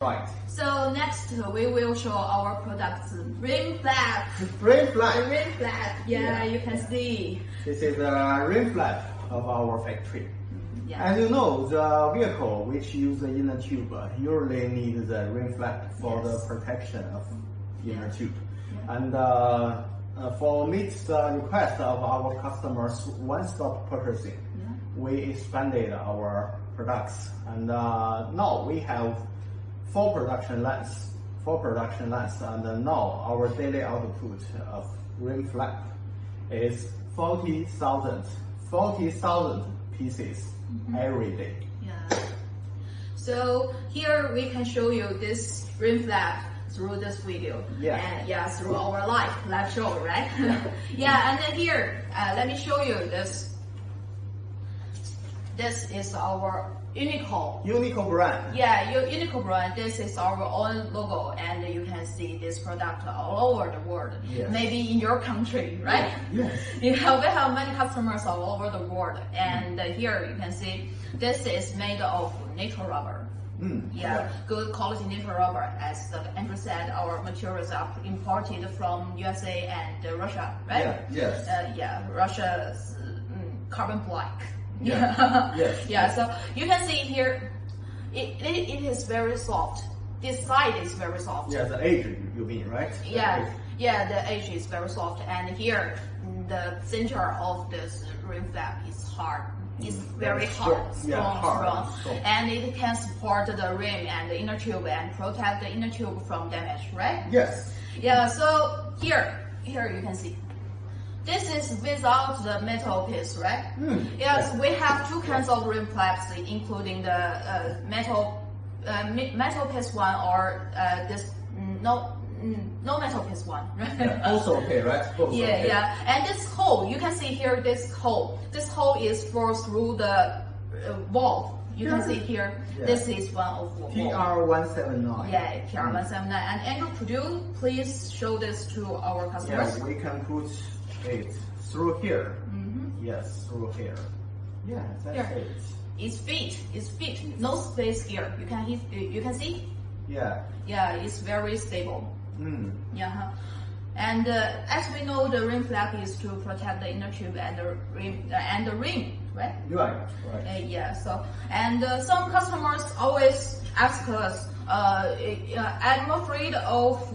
Right. So next we will show our products rim flap. Rim flap. Rim flap. Yeah, you can see. This is the rim flap of our factory. Yeah. As you know, the vehicle which use the inner tube usually need the rim flap for the protection of inner tube. And for meet the request of our customers one-stop purchasing, we expanded our products, and now we have four production lines, and now our daily output of rim flap is 40,000 pieces every day. Yeah. So here we can show you this rim flap through this video. Yeah. And through our live show, right? Yeah. And then here, let me show you this. This is our Unico brand. Yeah, Unico brand. This is our own logo, and you can see this product all over the world. Yes. Maybe in your country, right? Yes. We have many customers all over the world, and here you can see this is made of natural rubber. Good quality natural rubber. As Andrew said, our materials are imported from USA and Russia, right? Yes. Russia's carbon black. Yes. So you can see here, it is very soft. This side is very soft. Yeah, the edge you mean, right? The edge is very soft, and here the center of this rim flap is hard. It's very hard, strong, and it can support the rim and the inner tube and protect the inner tube from damage, right? Yes. Yeah. So here you can see. This is without the metal piece, right? Yes, we have two kinds of rim flaps, including the metal piece one or this no metal piece one. Right? Also okay, right? And this hole, you can see here, this hole is for through the valve. You can see here, this is one of the TR179. Yeah, TR179. And Andrew, could you please show this to our customers? Yeah, we can put it through here. Yes, through here. Yeah, that's it. It's fit. No space here. You can see. Yeah. Yeah, it's very stable. Yeah. And as we know, the rim flap is to protect the inner tube and the rim, right? Right. So and some customers always ask us, I'm afraid of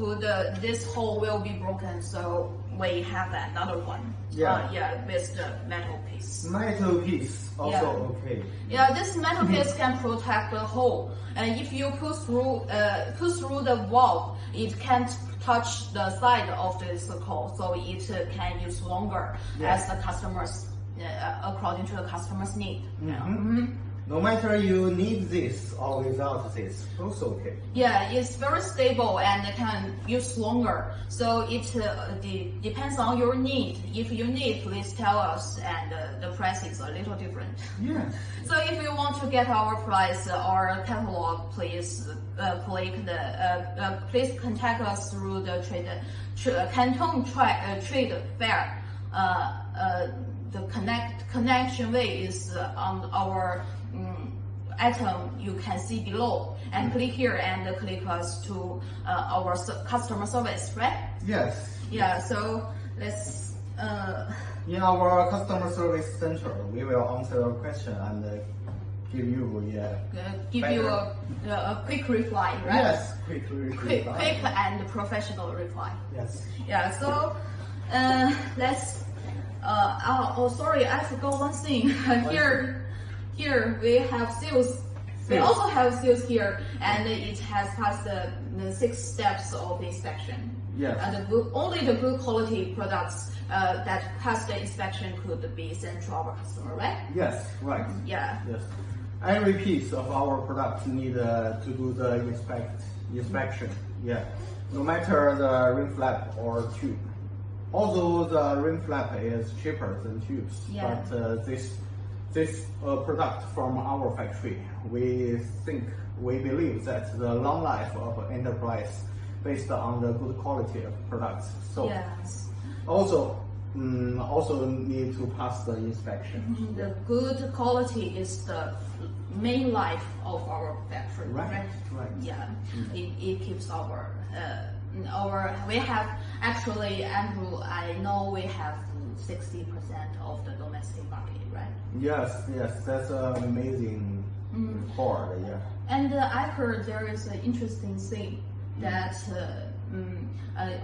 this hole will be broken, so we have another one. With the metal piece. Metal piece also okay. Yeah, this metal piece can protect the hole, and if you push through the valve, it can't touch the side of this hole, so it can use longer as the customers, according to the customer's need. No matter you need this or without this, also okay. Yeah, it's very stable and it can use longer. So it depends on your need. If you need, please tell us, and the price is a little different. Yeah. So if you want to get our price or catalog, please please contact us through the Canton Trade Fair. The connection way is on our item you can see below, and click here and click us to our customer service, right? Yes. Yeah, so let's in our customer service center, we will answer your question and give you a quick reply, right? Yes, quick and professional reply. Yes. Yeah, so let's sorry, I forgot one thing. Here we have sales. We also have sales here, and it has passed the 6 steps of inspection. Yes. And only the good quality products that pass the inspection could be sent to our customer, right? Yes, right. Yeah. Yes. Every piece of our product need to do the inspection. Yeah. No matter the rim flap or tube. Although the rim flap is cheaper than tubes, but this product from our factory, we believe that the long life of enterprise based on the good quality of products. So also need to pass the inspection. The good quality is the main life of our factory. Right. Yeah, it keeps our we have actually, Andrew, I know we have 60% of the domestic market, right? Yes, that's an amazing record. Yeah. And I heard there is an interesting thing that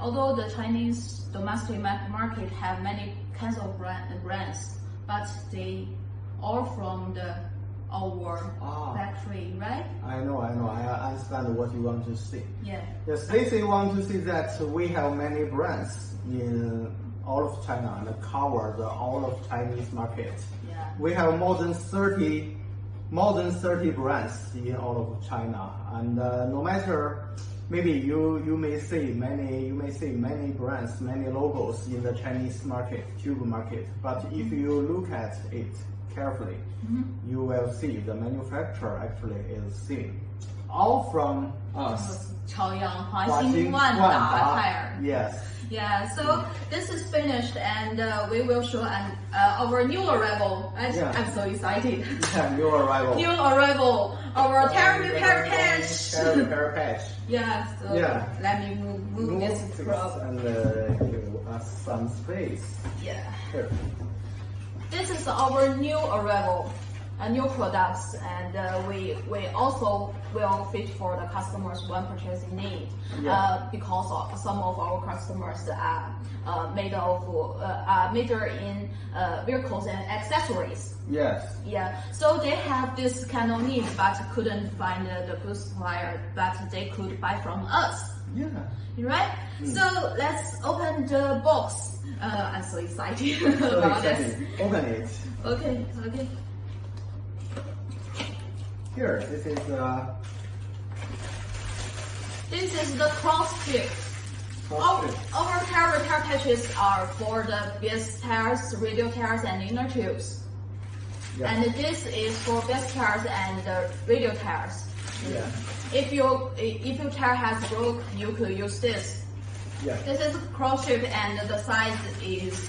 although the Chinese domestic market have many kinds of brands, but they all from our factory, right? I know. I understand what you want to say. Yeah. Yes, Stacie want to say that we have many brands in all of China and cover all of Chinese market. Yeah. We have more than 30 brands in all of China, and no matter, maybe you may see many brands, many logos in the Chinese market, tube market. But if you look at it carefully, you will see the manufacturer actually is same, all from us. Chaoyang, huaxing, wanda tyre. Yes. Yeah, so this is finished, and we will show our new arrival. I'm so excited. Yeah, new arrival. New arrival, our tyre repair patch. Tyre repair patch. Yeah, so let me move this crop. And give us some space. Yeah. Here. This is our new arrival, new products, and we also will fit for the customers when purchasing need. Because some of our customers are made in vehicles and accessories. Yes. Yeah, so they have this kind of need, but couldn't find the good supplier that they could buy from us. Yeah. Right? So let's open the box. I'm so excited about this. Open it. Okay. Here, this is the cross strip. Our tyre repair patches are for the base tires, radial tires, and inner tubes. Yeah. And this is for base tires and radial tires. Yeah. If your tire has broke, you could use this. Yeah. This is cross strip, and the size is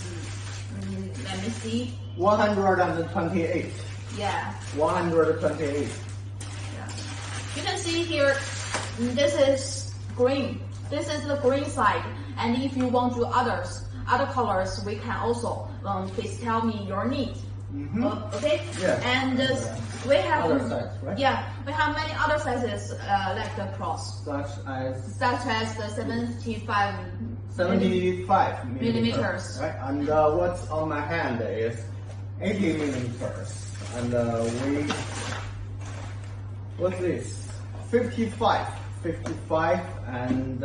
let me see. 128. Yeah. 128. Yeah. You can see here, this is green. This is the green side. And if you want to other colors, we can also, please tell me your need. Okay? Yeah. And we have other size, right? Yeah, we have many other sizes like the cross. Such as the 75 millimeters. Right? And what's on my hand is 80 millimeters. And what's this? 55 and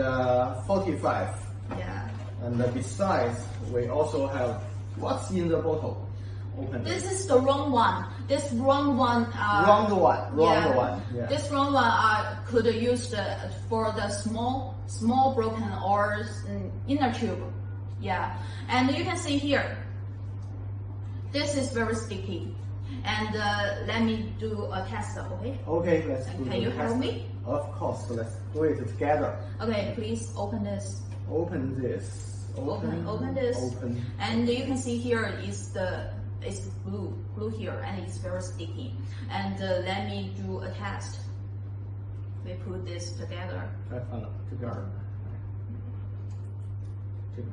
45. Yeah. And besides, we also have what's in the bottle. Open this is the wrong one. This wrong one. Wrong one. Yeah. This wrong one could use for the small broken or inner tube. Yeah. And you can see here. This is very sticky. And let me do a test. Okay. Okay. Let's do Can you help me? Of course. Let's do it together. Okay. Please open this. Open this. Open this. Open. And you can see here is glue here, and it's very sticky. And let me do a test. We put this together. Together. We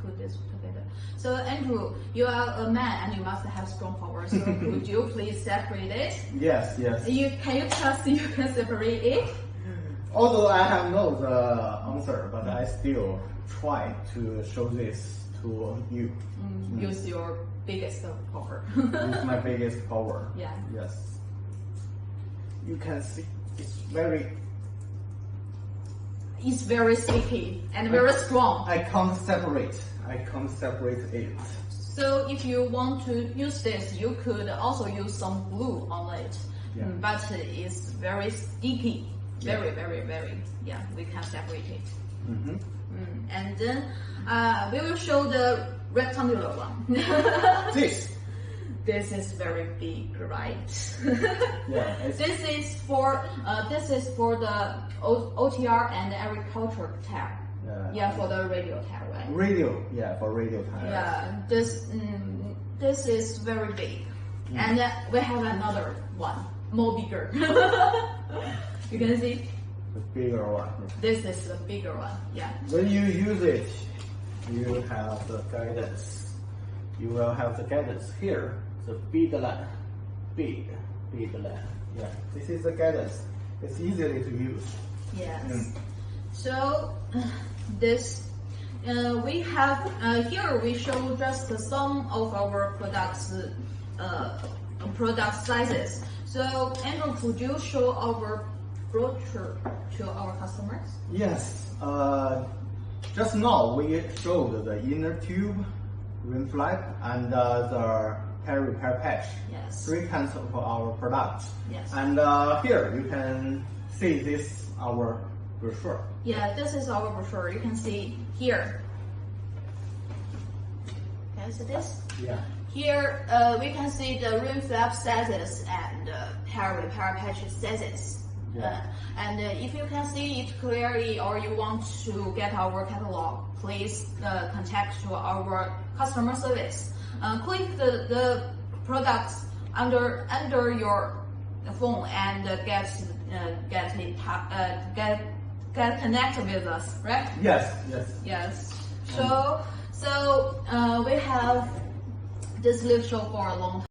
put this together. So Andrew, you are a man and you must have strong power. So could you please separate it? Yes. Can you trust you can separate it? Although I have no answer, but I still try to show this to you. Use your biggest power. Use my biggest power. Yeah. Yes. You can see it's very sticky and very strong. I can't separate it. So if you want to use this, you could also use some glue on it. Yeah. But it's very sticky. Very. Yeah, we can separate it. And then we will show the rectangular one. This is very big, right? Yeah. This is for the OTR and agriculture tire. Yeah, for the radial tire, right? For radial tire. Yeah, this is very big, and we have another one, more bigger. You can see The bigger one. this is the bigger one. Yeah. When you use it, you have the guidance. You will have the guidance here. The big line, big line. Yeah, this is the guidance. It's easily to use. Yes. So this we have here we show just some of our products product sizes. So Andrew, could you show our brochure to our customers? Yes. Just now we showed the inner tube, rim flap, and the tyre repair patch. Yes. 3 kinds of our products. Yes. And here you can see this our brochure. Yeah, this is our brochure. You can see here. Can you see this? Yeah. Here we can see the rim flap sizes and tyre repair patch sizes. Yeah. And if you can see it clearly or you want to get our catalog, please contact to our customer service. Click the products under your phone and get connected with us, right? Yes. Yes. So we have this live show for a long time.